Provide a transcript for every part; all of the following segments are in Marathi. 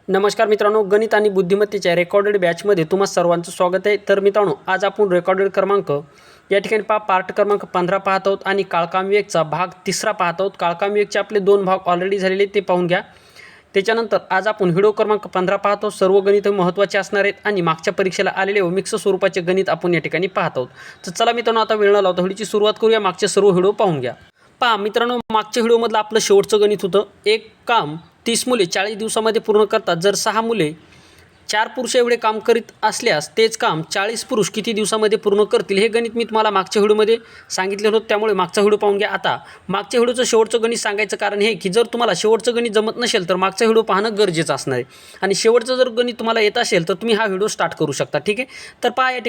नमस्कार मित्रांनो, गणित आणि बुद्धिमत्तेच्या रेकॉर्डेड बॅचमध्ये तुम्हा सर्वांचं स्वागत आहे। तर मित्रांनो, आज आपण रेकॉर्डेड क्रमांक या ठिकाणी पार्ट क्रमांक 15 पाहत आहोत आणि काळकामविवेकचा भाग 3 पाहत आहोत। काळकामविवेकचे आपले 2 भाग ऑलरेडी झालेले ते पाहून घ्या। त्याच्यानंतर आज आपण व्हिडिओ क्रमांक 15 पाहतो। सर्व गणित महत्त्वाचे असणार आहेत आणि मागच्या परीक्षेला आलेले व मिक्स स्वरूपाचे गणित आपण या ठिकाणी पाहत आहोत। तर चला मित्रांनो, आता वेळ न लावता व्हिडिओची सुरुवात करूया। मागचे सर्व व्हिडिओ पाहून घ्या। पहा मित्रांनो, मागच्या व्हिडिओमधलं आपलं शेवटचं गणित होतं, एक काम 30 मुले 40 दिवसामध्ये पूर्ण करतात। जर 6 मुले 4 पुरुष एवढे काम करीत असल्यास तेच काम 40 पुरुष किती दिवसामध्ये पूर्ण करतील, हे गणित मी तुम्हाला मागच्या व्हिडिओमध्ये सांगितलेलं होतं। त्यामुळे मागचा व्हिडिओ पाहून घ्या। आता मागच्या व्हिडिओचं शेवटचं गणित सांगायचं कारण हे की जर तुम्हाला शेवटचं गणित जमत नसेल तर मागचा व्हिडिओ पाहणं गरजेचं असणार आहे आणि शेवटचं जर गणित तुम्हाला येत असेल तर तुम्ही हा व्हिडिओ स्टार्ट करू शकता। ठीक आहे, तर पहा या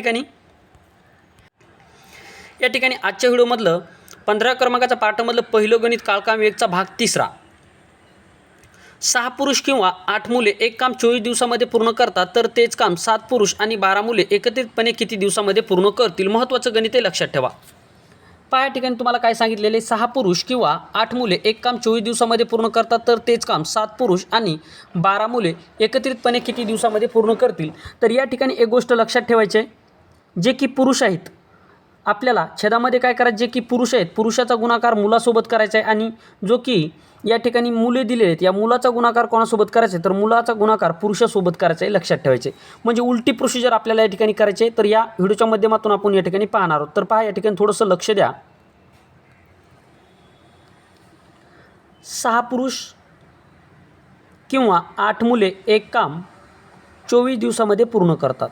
ठिकाणी आजच्या व्हिडिओमधलं 15 क्रमांकाचा पार्टमधलं पहिलं गणित काळकामविवेकचा भाग 3। 6 पुरुष किंवा 8 मुले एक काम 24 दिवसामध्ये पूर्ण करतात तर तेच काम 7 पुरुष आणि 12 मुले एकत्रितपणे किती दिवसामध्ये पूर्ण करतील। महत्त्वाचं गणित आहे, लक्षात ठेवा। पहा या ठिकाणी तुम्हाला काय सांगितलेले, 6 पुरुष किंवा 8 मुले एक काम 24 दिवसामध्ये पूर्ण करतात तर तेच काम 7 पुरुष आणि 12 मुले एकत्रितपणे किती दिवसामध्ये पूर्ण करतील। तर या ठिकाणी एक गोष्ट लक्षात ठेवायची आहे, जे की पुरुष आहेत आपल्याला छेदामध्ये काय करायचं, जे की पुरुष आहेत पुरुषाचा गुणाकार मुलासोबत करायचा आहे आणि जो की या ठिकाणी मुले दिलेले आहेत या मुलाचा गुणाकार कोणासोबत करायचा आहे, तर मुलाचा गुणाकार पुरुषासोबत करायचा आहे। लक्षात ठेवायचे, म्हणजे उलटी प्रोसिजर आपल्याला या ठिकाणी करायची आहे। तर या व्हिडिओच्या माध्यमातून आपण या ठिकाणी पाहणार आहोत। तर पहा या ठिकाणी थोडंसं लक्ष द्या। 6 पुरुष किंवा 8 मुले एक काम 24 दिवसामध्ये पूर्ण करतात।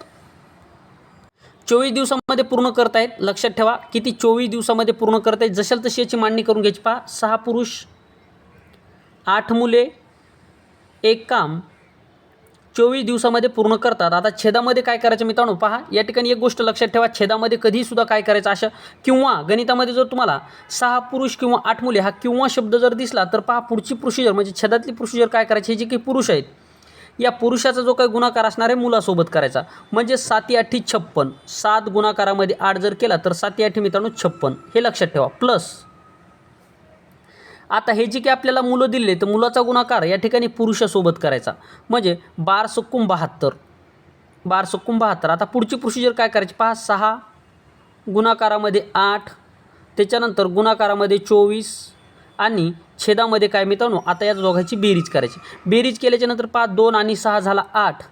24 दिवसामध्ये पूर्ण करतायत, लक्षात ठेवा किती 24 दिवसामध्ये पूर्ण करतायत। जशाल तशी याची मांडणी करून घ्यायची। पहा 6 पुरुष 8 मुले एक काम 24 दिवसामध्ये पूर्ण करतात। आता छेदामध्ये काय करायचं मित्रांनो, पहा या ठिकाणी एक गोष्ट लक्षात ठेवा, छेदामध्ये कधीसुद्धा काय करायचं अशा किंवा गणितामध्ये जर तुम्हाला 6 पुरुष किंवा 8 मुले हा किंवा शब्द जर दिसला तर पहा पुढची प्रोसिजर म्हणजे छेदातली प्रोसिजर काय करायची, हे जे काही पुरुष आहेत या पुरुषाचा जो काही गुणाकार असणार आहे मुलासोबत करायचा। म्हणजे 7 × 8 = 56, 7 गुणाकारामध्ये 8 जर केला तर 7 × 8 मित्रांनो 56, हे लक्षात ठेवा। प्लस आता हे जे की आपल्याला मुलं दिले तर मुलाचा गुणाकार या ठिकाणी पुरुषासोबत करायचा, म्हणजे 12 × 72, 12 × 72। आता पुढची प्रोसिजर काय करायची, पहा 6 गुणाकारामध्ये 8, त्याच्यानंतर गुणाकारामध्ये 24 आणि छेदामध्ये काय मित्रांनो, आता या दोघांची बेरीज करायची। बेरीज केल्याच्यानंतर 5 2 आणि 6 झाला 8,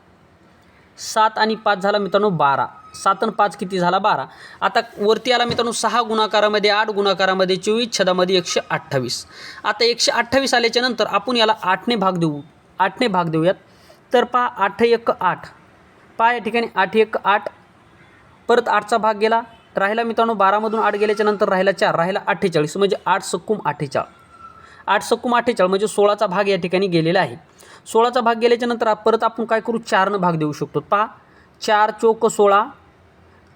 7 आणि 5 झाला मित्रांनो 12, 7 आणि 5 किती झाला 12। आता वरती आला मित्रांनो 6 गुणाकारामध्ये 8, गुणाकारामध्ये 24, छेदामध्ये 128। आता 128 आल्याच्यानंतर आपण याला 8ने भाग देऊ, 8ने भाग देऊयात। तर पहा 8 × 1 = 8, पहा या ठिकाणी 8 × 1 = 8, परत 8चा भाग गेला, राहिला मित्रांनो 12मधून 8 गेल्याच्यानंतर राहिला 4, राहिला 48, म्हणजे 8 × 48, 8 × 48 म्हणजे 16चा भाग या ठिकाणी गेलेला आहे। 16चा भाग गेल्याच्यानंतर परत आपण काय करू, 4ने भाग देऊ शकतो। पहा 4 × 4 = 16,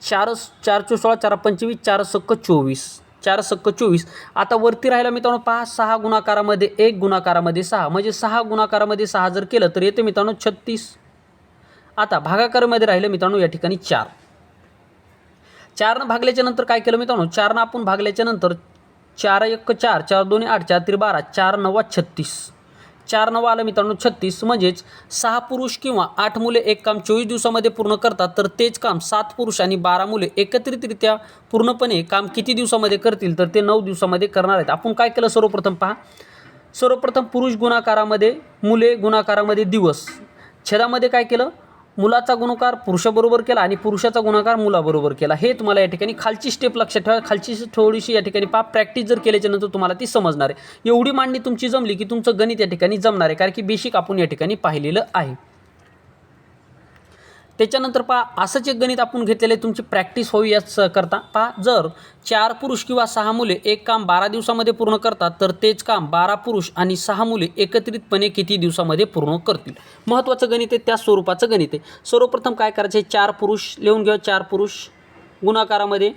4 4 × 16, 4 × 25, 4 × 6 = 24, 4 × 6 = 24। आता वरती राहिला मित्रांनो पहा 6 गुणाकारामध्ये 1, गुणाकारामध्ये 6, म्हणजे 6 गुणाकारामध्ये 6 जर केलं तर येते मित्रांनो 36। आता भागाकारामध्ये राहिलं मित्रांनो या ठिकाणी 4, 4ने भागल्याच्यानंतर काय केलं मित्रांनो, 4ने आपण भागल्याच्यानंतर 4 × 1 = 4, 4 2 = 8, 4 3 = 12, 4 9 = 36, 4 9 आलं मित्रांनो 36। म्हणजेच 6 पुरुष किंवा 8 मुले एक काम 24 दिवसामध्ये पूर्ण करतात तर तेच काम 7 पुरुष आणि 12 मुले एकत्रितरित्या पूर्णपणे काम किती दिवसामध्ये करतील, तर ते 9 दिवसामध्ये करणार आहेत। आपण काय केलं, सर्वप्रथम पहा, सर्वप्रथम पुरुष गुणाकारामध्ये मुले गुणाकारामध्ये दिवस, छेदामध्ये काय केलं, मुलाचा गुणाकार पुरुषाबरोबर केला आणि पुरुषाचा गुणाकार मुलाबरोबर केला। हे तुम्हाला या ठिकाणी खालची स्टेप लक्षात ठेवा, खालची थोडीशी या ठिकाणी पहा प्रॅक्टिस जर केल्याच्यानंतर तुम्हाला ती समजणार आहे। एवढी मांडणी तुमची जमली की तुमचं गणित या ठिकाणी जमणार आहे, कारण की बेसिक आपण या ठिकाणी पाहिलेलं आहे। त्याच्यानंतर पहा असंच एक गणित आपण घेतलेलं आहे, तुमची प्रॅक्टिस होई याच करता। पहा जर 4 पुरुष किंवा 6 मुले एक काम 12 दिवसामध्ये पूर्ण करतात तर तेच काम 12 पुरुष आणि 6 मुले एकत्रितपणे किती दिवसामध्ये पूर्ण करतील। महत्त्वाचं गणित आहे, त्या स्वरूपाचं गणित आहे। सर्वप्रथम काय करायचं आहे, 4 पुरुष लिहून घ्या, 4 पुरुष गुणाकारामध्ये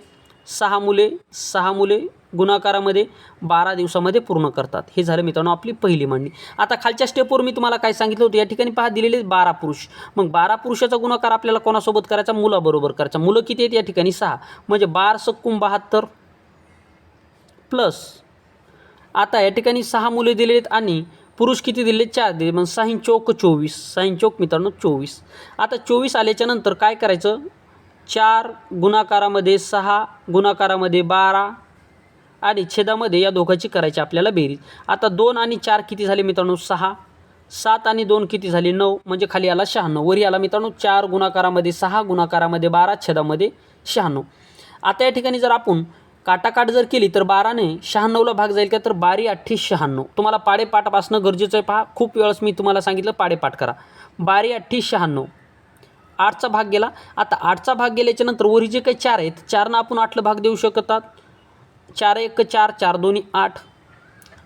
6 मुले, 6 मुले गुणाकारामध्ये 12 दिवसामध्ये पूर्ण करतात। हे झालं मित्रांनो आपली पहिली मांडणी। आता खालच्या स्टेपवर मी तुम्हाला काय सांगितलं होतं, या ठिकाणी पहा दिलेले 12 पुरुष, मग 12 पुरुषाचा गुणाकार आपल्याला कोणासोबत करायचा, मुलाबरोबर करायचा। मुलं किती आहेत या ठिकाणी 6, म्हणजे 12 × 6 = 72 प्लस आता या ठिकाणी 6 मुले दिलेले आहेत आणि पुरुष किती दिले 4 दिले, मग 6 चौक 24, 6 चौक मित्रांनो 24. आता 24 आल्याच्या नंतर काय करायचं, 4 गुणाकारामध्ये 6 गुणाकारामध्ये 12 आणि छेदामध्ये या दोघांची करायची आपल्याला बेरीज. आता 2 आणि 4 किती झाले मित्रांनो 6, 7 आणि 2 किती झाले 9, म्हणजे खाली आला 96, वरी आला मित्रांनो 4 गुणाकारामध्ये 6 गुणाकारामध्ये 12 छेदामध्ये 96. आता या ठिकाणी जर आपण काटाकाट जर केली तर 12ने 96ला भाग जाईल का, तर 12 8 96. तुम्हाला पाडेपाठ असणं गरजेचं आहे. पहा, खूप वेळेस मी तुम्हाला सांगितलं पाडेपाठ करा. 12 8 96, 8चा भाग गेला. आता 8चा भाग गेल्याच्या नंतर वरी जे काही 4 आहेत 4नं आपण 8ला भाग देऊ शकतात. 4 1 4, 4 2 8.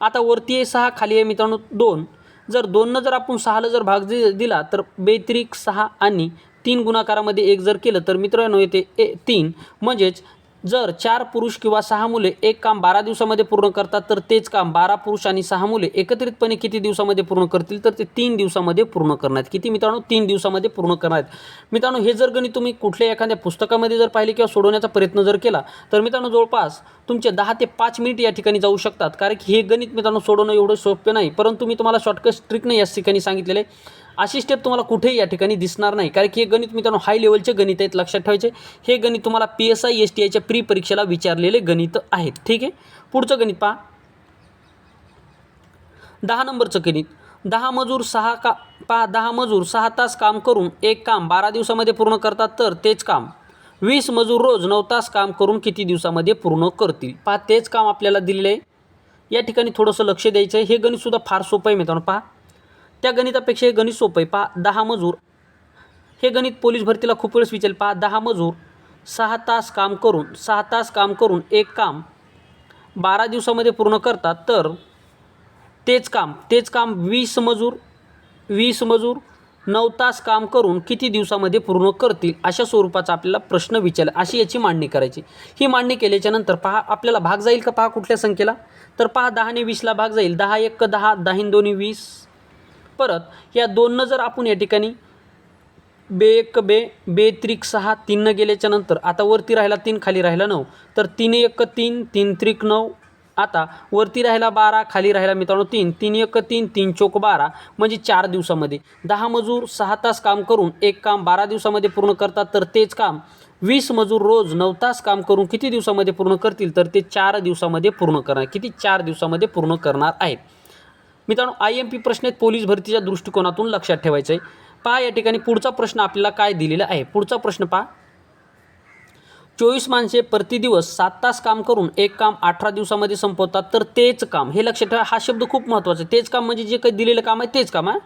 आता वरती आहे 6, खाली आहे मित्रांनो 2. जर 2नं जर आपण 6ला जर भाग दिला तर 2 6 आणि 3 गुणाकारामध्ये 1 जर केलं तर मित्रांनो येते 3. म्हणजेच जर 4 पुरुष किंवा 6 मुले एक काम 12 दिवसामध्ये पूर्ण करतात तर तेच काम 12 पुरुष आणि 6 मुले एकत्रितपणे किती दिवसामध्ये पूर्ण करतील, तर ते 3 दिवसामध्ये पूर्ण करणार आहेत. किती मित्रांनो, 3 दिवसामध्ये पूर्ण करणार आहेत. मित्रांनो, हे जर गणित तुम्ही कुठल्या एखाद्या पुस्तकामध्ये जर पाहिले किंवा सोडवण्याचा प्रयत्न जर केला तर मित्रांनो जवळपास तुमचे 10 ते 5 मिनिट या ठिकाणी जाऊ शकतात. कारण की हे गणित मित्रांनो सोडवणं एवढं सोपं नाही, परंतु मी तुम्हाला शॉर्टकट ट्रिकने या ठिकाणी सांगितलेलं आहे. अशी स्टेप तुम्हाला कुठेही या ठिकाणी दिसणार नाही, कारण की हे गणित मित्रांनो हाय लेवलचे गणित आहेत. लक्षात ठेवायचे, हे गणित तुम्हाला PSI STIच्या प्री परीक्षेला विचारलेले गणित आहेत. ठीक आहे, पुढचं गणित पहा. 10 नंबरचं गणित. 10 मजूर 6 तास काम करून एक काम 12 दिवसामध्ये पूर्ण करतात तर तेच काम 20 मजूर रोज 9 तास काम करून किती दिवसामध्ये पूर्ण करतील. पहा, तेच काम आपल्याला दिलेलं आहे. या ठिकाणी थोडंसं लक्ष द्यायचं आहे. हे गणितसुद्धा फार सोपं आहे मित्रांनो. पहा, त्या गणितापेक्षा हे गणित सोपं आहे. पहा, 10 मजूर, हे गणित पोलीस भरतीला खूप वेळेस विचारेल. पहा, 10 मजूर 6 तास काम करून एक काम 12 दिवसामध्ये पूर्ण करतात तर तेच काम 20 मजूर 9 तास काम करून किती दिवसामध्ये पूर्ण करतील. अशा स्वरूपाचा आपल्याला प्रश्न विचारला, अशी याची मांडणी करायची. ही मांडणी केल्याच्या नंतर पहा आपल्याला भाग जाईल का, पहा कुठल्या संख्येला, तर पहा 10 ने 20ला भाग जाईल. 10 1 10, 10 2 20. परत या 2नं जर आपण या ठिकाणी 2 1 2, 2 3 6, 3नं गेल्याच्या नंतर आता वरती राहिला 3, खाली राहिला 9, तर 3 1 3, 3 3 9. आता वरती राहिला 12, खाली राहिला मित्रांनो 3, 3 1 3, 3 चौक 12, म्हणजे 4 दिवसामध्ये. 10 मजूर 6 तास काम करून एक काम 12 दिवसामध्ये पूर्ण करतात तर तेच काम 20 मजूर रोज 9 तास काम करून किती दिवसामध्ये पूर्ण करतील, तर ते 4 दिवसामध्ये पूर्ण करणार. किती, 4 दिवसामध्ये पूर्ण करणार आहेत. मित्रांनो, IMP प्रश्न आहेत पोलीस भरतीच्या दृष्टिकोनातून, लक्षात ठेवायचं आहे. पहा या ठिकाणी पुढचा प्रश्न आपल्याला काय दिलेला आहे. पुढचा प्रश्न पहा. 24 माणसे प्रतिदिवस 7 तास काम करून एक काम 18 दिवसामध्ये संपवतात तर तेच काम, हे लक्षात ठेवा, हा शब्द खूप महत्त्वाचा आहे. तेच काम म्हणजे जे काही दिलेलं काम आहे तेच काम आहे.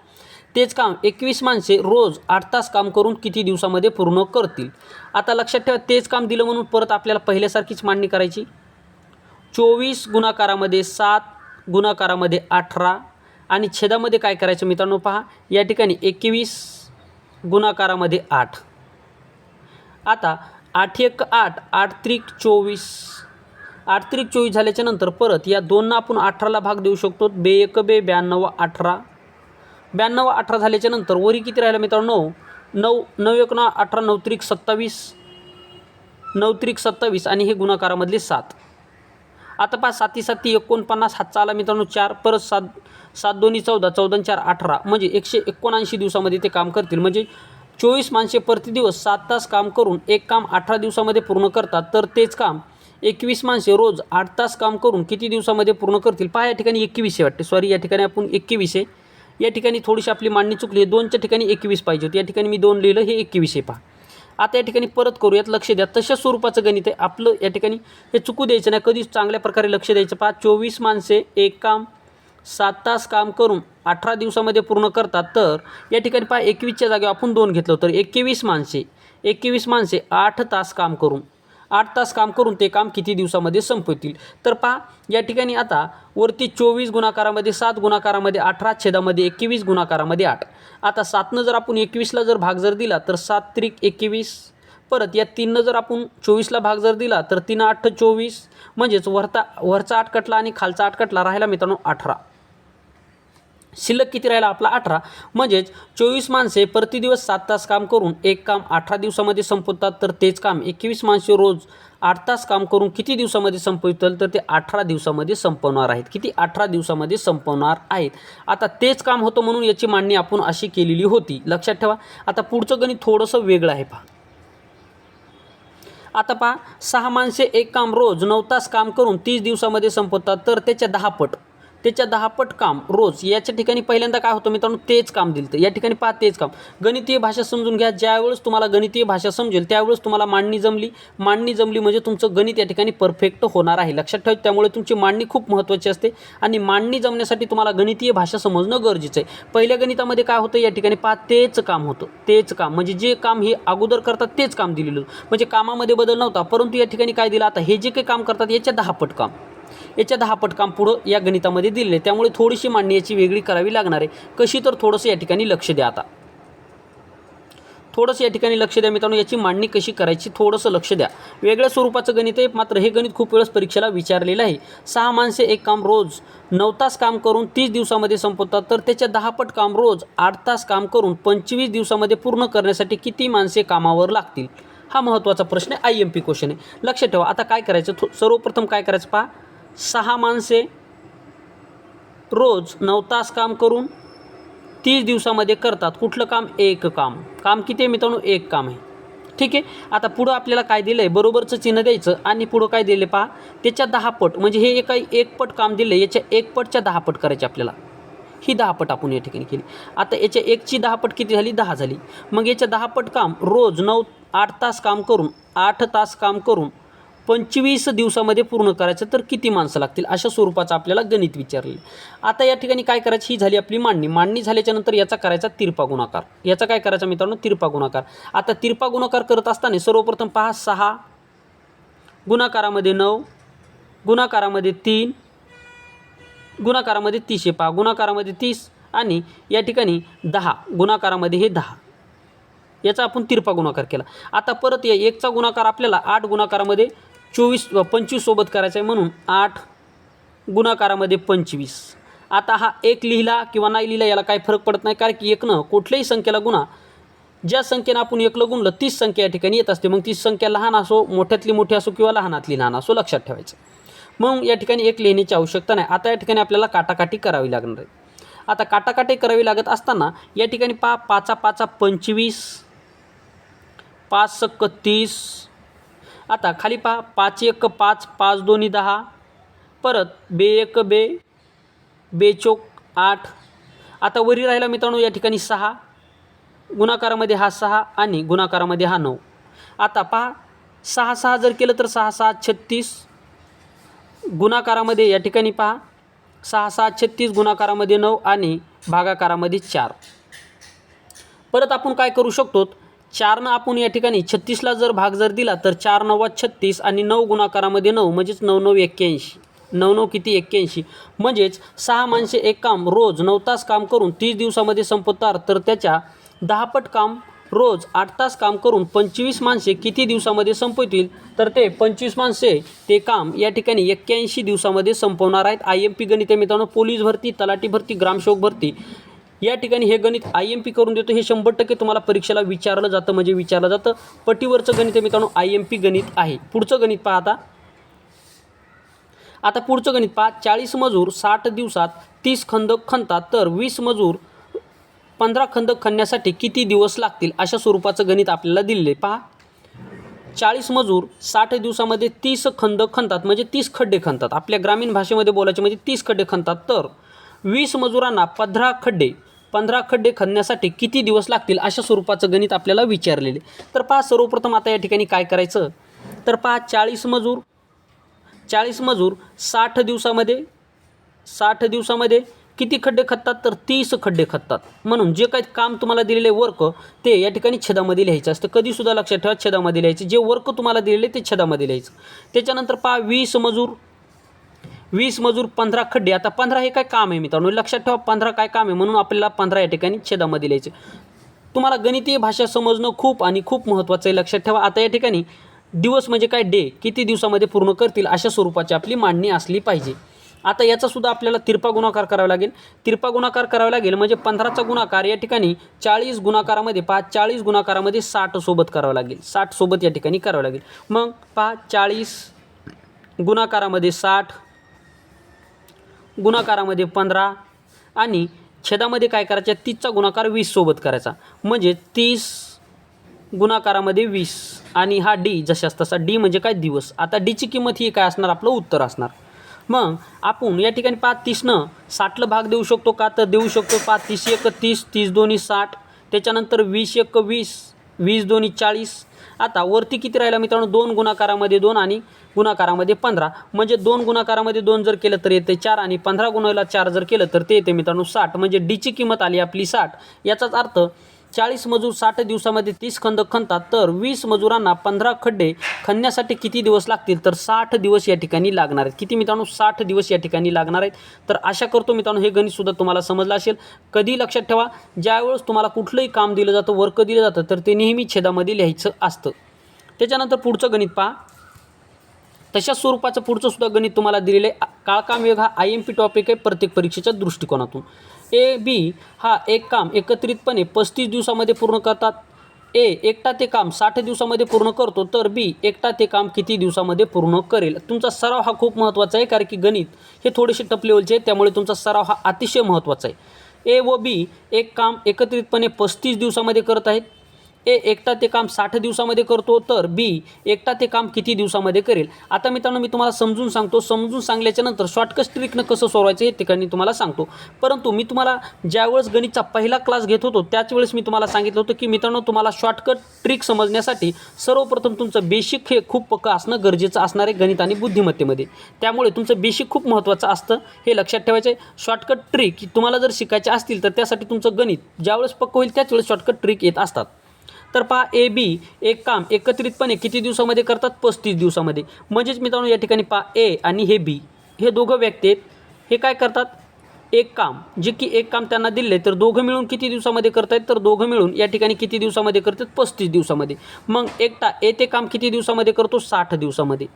तेच काम 21 माणसे रोज 8 तास काम करून किती दिवसामध्ये पूर्ण करतील. आता लक्षात ठेवा, तेच काम दिलं म्हणून परत आपल्याला पहिल्यासारखीच मांडणी करायची. 24 गुणाकारामध्ये 7 गुणाकारामध्ये 18 आणि छेदामध्ये काय करायचं मित्रांनो, पहा या ठिकाणी 21 गुणाकारामध्ये 8. आता 8 1 8, 8 3 24, 8 3 24 झाल्याच्या नंतर परत या 2नं आपण 18ला भाग देऊ शकतो. 2 1 2, 92 18, 92 18 झाल्याच्या नंतर वरी किती राहिलं मित्रांनो 9, 9 1 9 18, 9 3 27, 9 3 27 आणि हे गुणाकारामधले 7. आता पहा 7 7 49, हातचा आला मित्रांनो 4, परत 7 7 2 14, 14 4 18, म्हणजे 179 दिवसामध्ये ते काम करतील. म्हणजे 24 माणसे प्रतिदिवस 7 तास काम करून एक काम 18 दिवसामध्ये पूर्ण करतात तर तेच काम 21 माणसे रोज 8 तास काम करून किती दिवसामध्ये पूर्ण करतील. पहा या ठिकाणी 21 आहे वाटते, सॉरी या ठिकाणी आपण 21 आहे. या ठिकाणी थोडीशी आपली मांडणी चुकली आहे. 2च्या ठिकाणी 21 पाहिजे होती, या ठिकाणी मी 2 लिहिलं, हे 21 आहे. पहा आता या ठिकाणी परत करूयात, लक्ष द्या. तशा स्वरूपाचं गणित आहे आपलं, या ठिकाणी हे चुकू द्यायचं नाही, कधीच चांगल्या प्रकारे लक्ष द्यायचं. पहा 24 माणसे एक काम 7 तास काम करून 18 दिवसामध्ये पूर्ण करतात तर या ठिकाणी पहा 21च्या जागेवर आपण 2 घेतलं तर 21 माणसे 8 तास काम करून ते काम किती दिवसामध्ये संपवतील. तर पहा या ठिकाणी आता वरती 24 गुणाकारामध्ये 7 गुणाकारामध्ये 18 छेदामध्ये 21 गुणाकारामध्ये 8. आता 7नं जर आपण 21ला जर भाग जर दिला तर 7 3 21, परत या 3नं जर आपण 24ला भाग जर दिला तर 3 8 24, म्हणजेच वरचा 8 कटला आणि खालचा 8 कटला, राहिला मित्रांनो 18. शिल्लक किती राहिला आपला 18. म्हणजेच 24 माणसे प्रतिदिवस 7 तास काम करून एक काम 18 दिवसामध्ये संपवतात, तर तेच काम 21 माणसे रोज 8 तास काम करून किती दिवसामध्ये संपवतील, तर ते 18 दिवसामध्ये संपवणार आहेत. किती? 18 दिवसामध्ये संपवणार आहेत. आता तेच काम होतं म्हणून याची मांडणी आपण अशी केलेली होती, लक्षात ठेवा. आता पुढचं गणित थोडंसं वेगळं आहे पहा. आता पहा, 6 माणसे एक काम रोज 9 तास काम करून 30 दिवसामध्ये संपवतात, तर त्याच्या 10 पट काम रोज. याच्या ठिकाणी पहिल्यांदा काय होतं मित्रांनो, तेच काम दिलं. या ठिकाणी पहा, तेच काम. गणितीय भाषा समजून घ्या. ज्यावेळेस तुम्हाला गणितीय भाषा समजेल त्यावेळेस तुम्हाला मांडणी जमली म्हणजे तुमचं गणित या ठिकाणी परफेक्ट होणार आहे, लक्षात ठेवा. त्यामुळे तुमची मांडणी खूप महत्त्वाची असते आणि मांडणी जमण्यासाठी तुम्हाला गणितीय भाषा समजणं गरजेचं आहे. पहिल्या गणितामध्ये काय होतं, या ठिकाणी पहा, तेच काम होतं. तेच काम म्हणजे जे काम हे अगोदर करतात तेच काम दिलेलं होतं, म्हणजे कामामध्ये बदल नव्हता. परंतु या ठिकाणी काय दिलं, आता हे जे काही काम करतात याच्या 10 पट काम, पुढं या गणितामध्ये दिलेले. त्यामुळे थोडीशी मांडणी याची वेगळी करावी लागणार आहे. कशी? तर थोडंसं या ठिकाणी लक्ष द्या. आता थोडंसं या ठिकाणी लक्ष द्या मित्रांनो, याची मांडणी कशी करायची थोडंसं लक्ष द्या. वेगळ्या स्वरूपाचं गणित आहे, मात्र हे गणित खूप वेळेस परीक्षेला विचारलेलं आहे. 6 माणसे एक काम रोज 9 तास काम करून 30 दिवसामध्ये संपवतात, तर त्याच्या 10 पट काम रोज 8 तास काम करून 25 दिवसामध्ये पूर्ण करण्यासाठी किती माणसे कामावर लागतील? हा महत्त्वाचा प्रश्न आहे, IMP क्वेश्चन आहे, लक्षात ठेवा. आता काय करायचं, सर्वप्रथम काय करायचं पहा. 6 माणसे रोज 9 तास काम करून 30 दिवसामध्ये करतात कुठलं काम? एक काम किती आहे मित्रांनो? एक काम आहे, ठीक आहे. आता पुढं आपल्याला काय दिलं आहे, बरोबरचं चिन्ह द्यायचं आणि पुढं काय दिले पहा, त्याच्या 10 पट, म्हणजे हे एक पट काम दिलं, याच्या 1 पटच्या 10 पट करायचे आपल्याला. ही 10 पट आपण या ठिकाणी केली. आता याच्या 1ची 10 पट किती झाली? 10 झाली. मग याच्या 10 पट काम रोज 8 तास काम करून 25 दिवसामध्ये पूर्ण करायचं, तर किती माणसं लागतील? अशा स्वरूपाचं आपल्याला गणित विचारले. आता या ठिकाणी काय करायचं, ही झाली आपली मांडणी झाल्याच्या नंतर याचा करायचा तिरपा गुणाकार. याचा काय करायचा मित्रांनो? तिरपा गुणाकार. आता तिरपा गुणाकार करत असताना सर्वप्रथम पहा, 6 गुणाकारामध्ये 9 गुणाकारामध्ये 3 गुणाकारामध्ये 30 आहे पहा, गुणाकारामध्ये 30 आणि या ठिकाणी 10 गुणाकारामध्ये हे 10. याचा आपण तिरपा गुणाकार केला. आता परत या 1चा गुणाकार आपल्याला 8 गुणाकारामध्ये 25 सोबत करायचा आहे, म्हणून 8 गुणाकारामध्ये 25. आता हा 1 लिहिला किंवा नाही लिहिला याला काही फरक पडत नाही, कारण की 1नं कुठल्याही संख्येला गुणा, ज्या संख्येनं आपण 1ला गुणलं तीच संख्या या ठिकाणी येत असते. मग ती संख्या लहान असो, मोठ्यातली मोठी असो किंवा लहानातली लहान असो, लक्षात ठेवायचं. मग या ठिकाणी 1 लिहिण्याची आवश्यकता नाही. आता या ठिकाणी आपल्याला काटाकाटी करावी लागणार आहे. आता काटाकाटी करावी लागत असताना या ठिकाणी पहा, 5 5 25, 5 सक्क 30. आता खाली पहा, 5 1 5, 5 2 10, परत 2 1 2, 2 चौक 8. आता वरी राहिला मित्रांनो या ठिकाणी 6, गुणाकारामध्ये हा 6 आणि गुणाकारामध्ये हा 9. आता पहा, 6 6 जर केलं तर 6 6 36, गुणाकारामध्ये या ठिकाणी पहा 6 6 36, गुणाकारामध्ये 9 आणि भागाकारामध्ये 4. परत आपण काय करू शकतो, 4नं आपण या ठिकाणी 36ला जर भाग जर दिला तर 4 9 36 आणि 9 गुणाकारामध्ये 9, म्हणजेच 9 9 81. 9 9 किती? 81. म्हणजेच 6 माणसे एक काम रोज 9 तास काम करून 30 दिवसामध्ये संपवतात, तर त्याच्या 10 पट काम रोज 8 तास काम करून 25 माणसे किती दिवसामध्ये संपवतील, तर ते 25 माणसे ते काम या ठिकाणी 81 दिवसामध्ये संपवणार आहेत. IMP गणित आहे मित्रांनो. पोलीस भरती, तलाठी भरती, ग्रामसेवक भरती या ठिकाणी हे गणित IMP करून देतो. हे 100% तुम्हाला परीक्षेला विचारलं जातं. पट्टीवरचं गणित आहे मित्रांनो, IMP गणित आहे. पुढचं गणित पहा. आता पुढचं गणित पहा, 40 मजूर 60 दिवसात 30 खंदक खणतात, तर 20 मजूर 15 खंदक खणण्यासाठी किती दिवस लागतील? अशा स्वरूपाचं गणित आपल्याला दिलेले. पहा, 40 मजूर 60 दिवसामध्ये 30 खंदक खणतात, म्हणजे 30 खड्डे खणतात. आपल्या ग्रामीण भाषेमध्ये बोलायचे म्हणजे 30 खड्डे खणतात, तर 20 मजुरांना 15 खड्डे खणण्यासाठी किती दिवस लागतील? अशा स्वरूपाचं गणित आपल्याला विचारलेले. तर पहा, सर्वप्रथम आता या ठिकाणी काय करायचं, तर पहा, 40 मजूर 60 दिवसामध्ये किती खड्डे खणतात, तर 30 खड्डे खणतात. म्हणून जे काही काम तुम्हाला दिलेले वर्क ते या ठिकाणी छेदामध्ये लिहायचं असतं. कधीसुद्धा लक्षात ठेवा, छेदामध्ये लिहायचं. जे वर्क तुम्हाला दिलेले ते छेदामध्ये लिहायचं. त्याच्यानंतर पहा, 20 मजूर 15 खड्डे. आता 15 हे काय काम आहे मित्रांनो, लक्षात ठेवा 15 काय काम आहे, म्हणून आपल्याला 15 या ठिकाणी छेदामध्ये लिहायचं. तुम्हाला गणितीय भाषा समजणं खूप महत्त्वाचं आहे, लक्षात ठेवा. आता या ठिकाणी दिवस म्हणजे काय, डे, किती दिवसामध्ये पूर्ण करतील अशा स्वरूपाची आपली मांडणी असली पाहिजे. आता याचासुद्धा आपल्याला तिरपा गुणाकार करावा लागेल. तिरपा गुणाकार करावा लागेल म्हणजे 15चा गुणाकार या ठिकाणी 40 गुणाकारामध्ये 40 गुणाकारामध्ये 60 सोबत करावा लागेल. 60 सोबत या ठिकाणी करावं लागेल. मग 40 गुणाकारामध्ये 60 गुणाकारामध्ये 15 आणि छेदामध्ये काय करायचं 30चा गुणाकार 20 सोबत करायचा म्हणजे 30 गुणाकारामध्ये 20 आणि हा डी जशास तसा. डी म्हणजे काय दिवस. आता डीची किंमत ही काय असणार आपलं उत्तर असणार. मग आपण या ठिकाणी 30नं 60ला भाग देऊ शकतो का तर देऊ शकतो. 30 1 30 30 2 60 त्याच्यानंतर 20 1 20 20 2 40. आता वरती किती राहिला मित्रांनो 2 गुणाकारामध्ये 2 आणि गुणाकारामध्ये 15 म्हणजे 2 गुणाकारामध्ये 2 जर केलं तर येते 4 आणि 15 गुणिले 4 जर केलं तर ते येते मित्रांनो 60 म्हणजे डीची किंमत आली आपली 60. याचाच अर्थ 40 मजूर 60 दिवसामध्ये 30 खंड खणतात तर 20 मजुरांना 15 खड्डे खणण्यासाठी किती दिवस लागतील तर 60 दिवस या ठिकाणी लागणार आहेत. किती मित्रांनो 60 दिवस या ठिकाणी लागणार आहेत. तर आशा करतो मित्रांनो हे गणितसुद्धा तुम्हाला समजलं असेल. कधी लक्षात ठेवा ज्यावेळेस तुम्हाला कुठलंही काम दिलं जातं वर्क दिलं जातं तर ते नेहमी छेदामध्ये लिहायचं असतं. त्याच्यानंतर पुढचं गणित पहा. तशाच स्वरूपाचं पुढचं सुद्धा गणित तुम्हाला दिलेलं आहे. काळकाम वेग हा IMP टॉपिक आहे प्रत्येक परीक्षेच्या दृष्टिकोनातून. ए बी हा एक काम एकत्रितपणे 35 दिवसामध्ये पूर्ण करतात. ए एकटा ते काम 60 दिवसामध्ये पूर्ण करतो तर बी एकटा ते काम किती दिवसामध्ये पूर्ण करेल. तुमचा सराव हा खूप महत्त्वाचा आहे कारण की गणित हे थोडेसे टप लेवलचे आहे त्यामुळे तुमचा सराव हा अतिशय महत्त्वाचा आहे. ए व बी एक काम एकत्रितपणे 35 दिवसामध्ये करत आहेत. ए एकटा ते काम 60 दिवसामध्ये करतो तर बी एकटा ते काम किती दिवसामध्ये करेल. आता मित्रांनो मी तुम्हाला समजून सांगतो. समजून सांगल्याच्या नंतर शॉर्टकट ट्रिकनं कसं सोडवायचं हे ठिकाणी तुम्हाला सांगतो. परंतु मी तुम्हाला ज्यावेळेस गणितचा पहिला क्लास घेत होतो त्याच वेळेस मी तुम्हाला सांगितलं होतं की मित्रांनो तुम्हाला शॉर्टकट ट्रिक समजण्यासाठी सर्वप्रथम तुमचं बेसिक हे खूप पक्कं असणं गरजेचं असणार आहे गणित आणि बुद्धिमत्तेमध्ये. त्यामुळे तुमचं बेसिक खूप महत्त्वाचं असतं हे लक्षात ठेवायचं आहे. शॉर्टकट ट्रिक तुम्हाला जर शिकायचे असतील तर त्यासाठी तुमचं गणित ज्यावेळेस पक्कं होईल त्याच वेळेस शॉर्टकट ट्रिक येत असतात. तर पहा ए बी एक काम एकत्रितपणे किती दिवसामध्ये करतात 35 दिवसामध्ये. म्हणजेच मित्रांनो या ठिकाणी पहा ए आणि हे बी हे दोघं व्यक्ती आहेत. हे काय करतात एक काम जे की एक काम त्यांना दिले तर दोघं मिळून किती दिवसामध्ये करतायत तर दोघं मिळून या ठिकाणी किती दिवसामध्ये करतात 35 दिवसामध्ये. मग एकटा ए ते काम किती दिवसामध्ये करतो 60 दिवसामध्ये.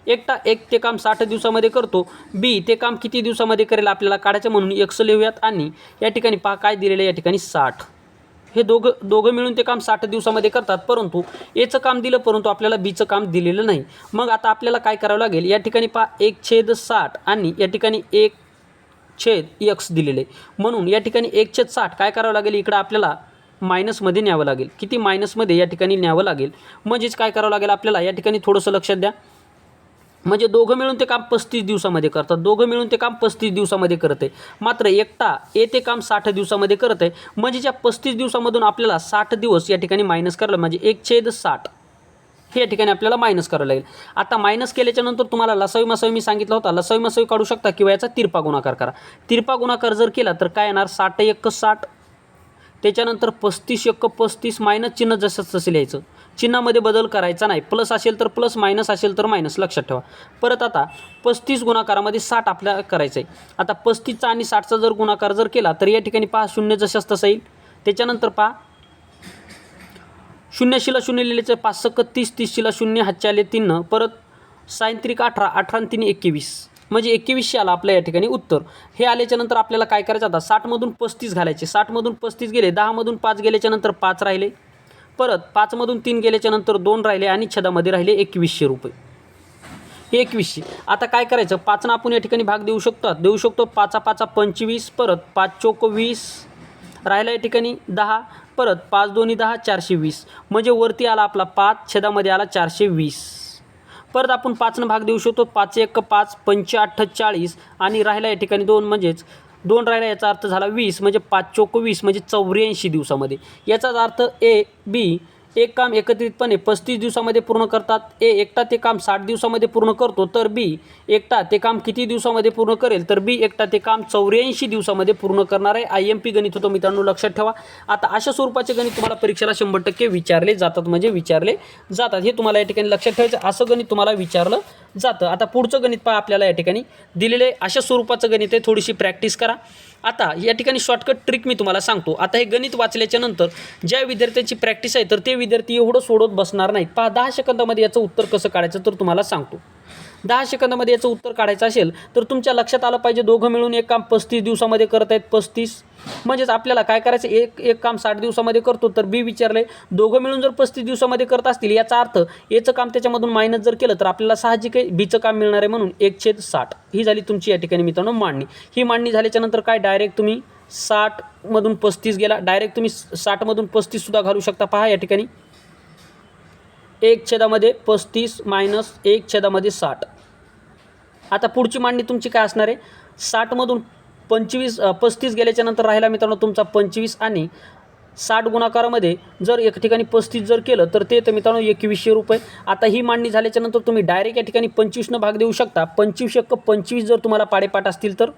एकटा एक ते काम 60 दिवसामध्ये करतो. बी ते काम किती दिवसामध्ये करेल आपल्याला काढायचं म्हणून एक्स लिहूयात आणि या ठिकाणी पहा काय दिलेलं आहे या ठिकाणी 60. हे दोघं मिळून ते काम 60 दिवसामध्ये करतात परंतु एचं काम दिलं परंतु आपल्याला बीचं काम दिलेलं नाही. मग आता आपल्याला काय करावं लागेल या ठिकाणी पहा 1/60 आणि या ठिकाणी 1/x दिलेले म्हणून या ठिकाणी 1/60 काय करावं लागेल इकडं आपल्याला मायनसमध्ये न्यावं लागेल. किती मायनसमध्ये या ठिकाणी न्यावं लागेल म्हणजेच काय करावं लागेल आपल्याला या ठिकाणी थोडंसं लक्षात द्या. म्हणजे दोघं मिळून ते काम 35 दिवसामध्ये करतात. दोघं मिळून ते काम 35 दिवसामध्ये करत आहे. मात्र एकटा ए ते काम 60 दिवसामध्ये करत आहे. म्हणजे ज्या 35 दिवसामधून आपल्याला 60 दिवस या ठिकाणी मायनस करायला म्हणजे 1/60 हे या ठिकाणी आपल्याला मायनस करावं लागेल. आता मायनस केल्याच्या नंतर तुम्हाला लसावी मसावी मी सांगितलं होता. लसावी मसावी काढू शकता किंवा याचा तिरपा गुणाकार करा. तिरपा गुणाकार जर केला तर काय येणार 60 1 60 त्याच्यानंतर 35 1 35 मायनस चिन्ह जसं तसं लिहायचं. चिन्हामध्ये बदल करायचा नाही. प्लस असेल तर प्लस मायनस असेल तर मायनस लक्षात ठेवा. परत आता 35 गुणाकारामध्ये 60 आपल्याला करायचं आहे. आता 35चा आणि 60चा जर गुणाकार जर केला तर या ठिकाणी पहा शून्य जशास तसं येईल. त्याच्यानंतर पहा 0शीला 0 लिहिलेचं 5 × 30 30शीला 0 हातचे आले 3 परत 6 × 18 18 आणि 3 21 म्हणजे 2100 आला आपल्या या ठिकाणी उत्तर. हे आल्याच्यानंतर आपल्याला काय करायचं आता 60मधून 35 घालायचे. 60मधून 35 गेले 10मधून 5 गेल्याच्यानंतर 5 राहिले. परत 5मधून 3 गेल्याच्यानंतर 2 राहिले आणि छदामध्ये राहिले 2100 रुपये. 2100 आता काय करायचं 5नं आपण या ठिकाणी भाग देऊ शकतो. 5 5 25 परत 5 चौक 20 राहिला या ठिकाणी 10 परत 5 2 10 420 म्हणजे वरती आला आपला 5 छेदामध्ये आला 420. परत आपण 5नं भाग देऊ शकतो. 5 1 5 5 8 40 आणि राहिला या ठिकाणी 2 म्हणजेच 2 राहिला याचा अर्थ झाला 20 म्हणजे 5 चौक 20 म्हणजे 84 दिवसामध्ये. याचाच अर्थ ए बी एक काम एकत्रितपणे 35 दिवसामध्ये पूर्ण करतात. ए एकटा ते काम 60 दिवसामध्ये पूर्ण करतो तर बी एकटा ते काम किती दिवसामध्ये पूर्ण करेल तर बी एकटा ते काम 84 दिवसामध्ये पूर्ण करणार आहे. IMP गणित होतं मित्रांनो लक्षात ठेवा. आता अशा स्वरूपाचे गणित तुम्हाला परीक्षेला 100% विचारले जातात म्हणजे विचारले जातात हे तुम्हाला या ठिकाणी लक्षात ठेवायचं. असं गणित तुम्हाला विचारलं जातं. आता पुढचं गणित पहा आपल्याला या ठिकाणी दिलेले अशा स्वरूपाचं गणित आहे. थोडीशी प्रॅक्टिस करा. आता या ठिकाणी शॉर्टकट ट्रिक मी तुम्हाला सांगतो. आता हे गणित वाचल्याच्या नंतर ज्या विद्यार्थ्यांची प्रॅक्टिस आहे तर ते विद्यार्थी एवढं सोडत बसणार नाहीत. पहा 10 सेकंदामध्ये याचं उत्तर कसं काढायचं तर तुम्हाला सांगतो. 10 सेकंदामध्ये याचं उत्तर काढायचं असेल तर तुमच्या लक्षात आलं पाहिजे दोघं मिळून एक काम 35 दिवसामध्ये करत आहेत. 35 म्हणजेच आपल्याला काय करायचं, एक काम 60 दिवसामध्ये करतो, तर बी विचारले दोघं मिळून जर 35 दिवसामध्ये करत असतील याचा अर्थ एचं काम त्याच्यामधून मायनस जर केलं तर आपल्याला साहजिक आहे बीचं काम मिळणार आहे, म्हणून 1/60 ही झाली तुमची या ठिकाणी मित्रांनो मांडणी. ही मांडणी झाल्याच्या नंतर काय डायरेक्ट तुम्ही 60मधून 35 गेला, डायरेक्ट तुम्ही 60मधून 35 सुद्धा घालू शकता. पहा या ठिकाणी 1/35 मायनस 1/60. आता पुढची मांडणी तुमची काय असणार आहे, 60मधून 35 गेल्याच्या नंतर राहिला मित्रांनो तुमचा 25 आणि 60 गुणाकारामध्ये जर एक ठिकाणी 35 जर केलं तर ते येतं मित्रांनो 2100 रुपये. आता ही मांडणी झाल्याच्या नंतर तुम्ही डायरेक्ट या ठिकाणी 25 भाग देऊ शकता. 25 जर तुम्हाला पाडेपाठ असतील तर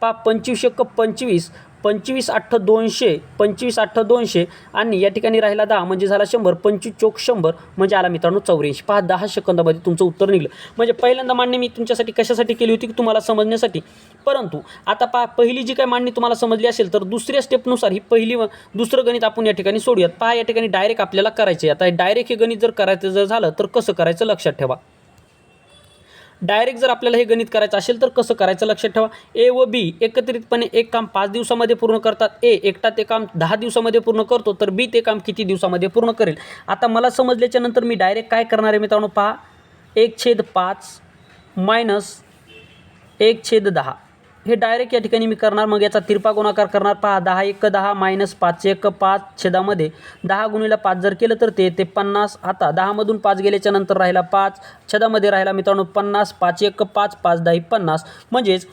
पहा 25 25 200 25 आणि या ठिकाणी राहिला 10 म्हणजे झाला 100. 25 म्हणजे आला मित्रांनो 84. पहा 10 सेकंदामध्ये तुमचं उत्तर निघलं. म्हणजे पहिल्यांदा मांडणी मी तुमच्यासाठी कशासाठी केली होती की तुम्हाला समजण्यासाठी, परंतु आता पहा पहिली जी काय मांडणी तुम्हाला समजली असेल तर दुसऱ्या स्टेपनुसार ही दुसरं गणित आपण या ठिकाणी सोडूयात. पहा या ठिकाणी डायरेक्ट आपल्याला करायचे. आता डायरेक्ट हे गणित जर करायचं जर झालं तर कसं करायचं लक्षात ठेवा. डायरेक्ट जर आपल्याला हे गणित करायचं असेल तर कसं करायचं लक्षात ठेवा. ए व बी एकत्रितपणे एक काम 5 दिवसामध्ये पूर्ण करतात. ए एकटा ते काम 10 दिवसामध्ये पूर्ण करतो, तर बी ते काम किती दिवसामध्ये पूर्ण करेल. आता मला समजल्याच्या नंतर मी डायरेक्ट काय करणार आहे मित्रांनो, पहा 1/5 मायनस 1/10 हे डायरेक्ट या ठिकाणी मी करणार. मग याचा तिरपा गुणाकार करणार. पहा 10 1 10 मायनस 5 1 5 छेदामध्ये 10 गुणिले 5 जर केलं तर ते येते 50. आता 10मधून 5 गेल्याच्या नंतर राहिला 5, छेदामध्ये राहिला मित्रांनो 50. 5 1 5 5 10 50. म्हणजेच